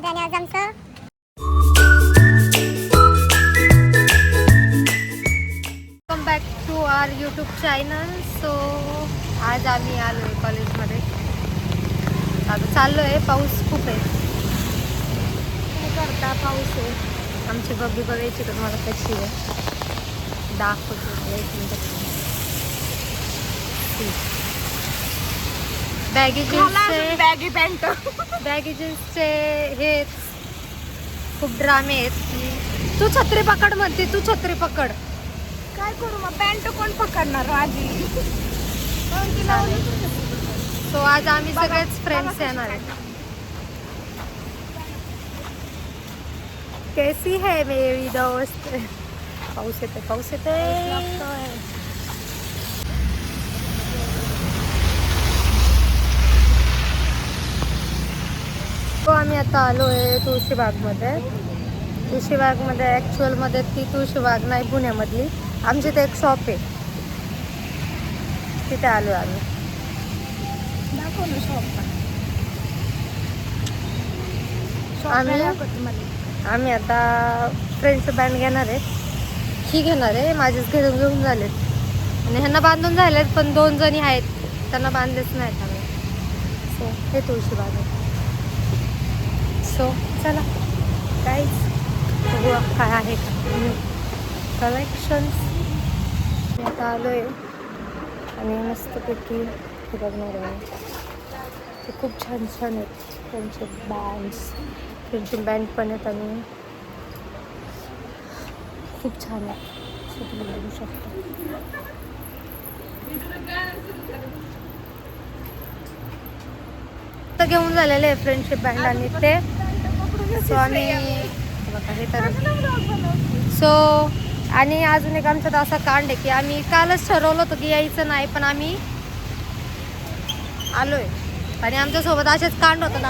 ब्लॉगमध्ये आणि आज आमचं welcome back to our YouTube channel. So आज आम्ही आलो आहे कॉलेजमध्ये. आता चाललो आहे. पाऊस खूप आहे. काय करता, पाऊस आहे. आमची बब्बी बघायची तर मला कशी आहे दाखवतो. एक मिनिट. बॅगी जीन्सचे बॅगी जीन्सचे हे खूप ड्रामे आहेत की तू छत्री पकड म्हणते, तू छत्री पकड. काय करू मग, पॅन्ट कोण पकडणार माझी. सो आज आम्ही सगळेच फ्रेंड्स येणार आहे. कैसी है मेरी दोस्त. पाऊस येते, पाऊस येते. तो आम्ही आता आलो आहे तुळशीबागमध्ये. तुळशीबागमध्ये ॲक्च्युअलमध्ये ती तुळशीबाग नाही, पुण्यामधली. आमची इथे एक शॉप आहे, तिथे आलो आहे आम्ही. दाखव ना शॉप. आम्ही आता फ्रेंडचं बँड घेणार आहे. ही घेणार आहे, माझेच घेऊन झालेत आणि ह्यांना बांधून झालेत, पण 2 जणी आहेत त्यांना बांधलेच नाहीत आम्ही. सो हे तुळशीबाग आहे. सो चला काहीच बघूया काय आहे कलेक्शन्स. आता आलो आहे आणि मस्तपैकी हे बघणार आहे. ते खूप छान छान आहेत त्यांचे बँड्स. त्यांचे बँड पण आहेत आणि खूप छान आहे. असं तुम्ही बघू शकता. तर घेऊन झालेले आहे फ्रेंडशिप बँड आणि ते. सो आम्ही सो आणि अजून एक आमच्यात असा कांड आहे की आम्ही कालच ठरवलं होतं की यायचं नाही, पण आम्ही आलो आहे आणि आमच्यासोबत असेच कांड होतं ना.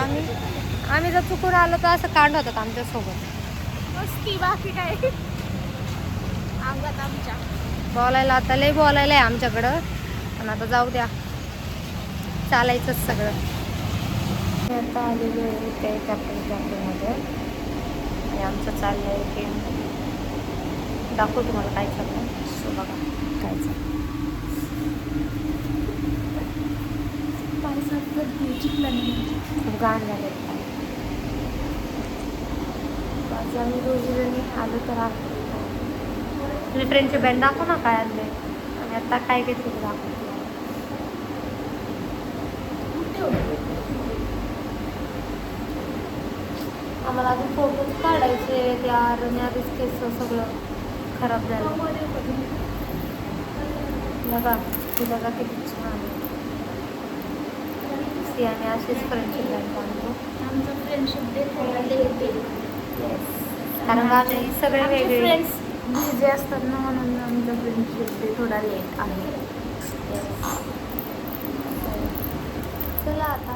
आम्ही जर चुकून आलो तर असं कांड होतात आमच्यासोबत. मस्ती बाकी काय अंगात आमच्या. बोलायला आता लय बोलायला आहे आमच्याकडं, पण आता जाऊ द्या, चालायचंच सगळं. मी आता आलेलो आहे ते कॅप्टन कॅम्पमध्ये आणि आमचं चाललं आहे की दाखवू तुम्हाला काय चाललं. सो बघा काय चाललं. खूप घाण झाले आज आम्ही दोघीजणी आलो तर तुम्ही फ्रेंडचे बँड दाखव ना काय आणले आणि आता काय काही तुम्ही दाखवतो. आम्हाला अजून फोटोज काढायचे यार आणि आधीच केस सगळं खराब झालं. बघा ती बघा किती छान ती. आम्ही असेच फ्रेंडशिप बँड आणतो. आमचं फ्रेंडशिप डे येते. कारण का आम्ही सगळे वेगळे फ्रेंड्स बिझी असतात ना, म्हणून आमचं फ्रेंडशिप डे थोडा लेट आहे. चला आता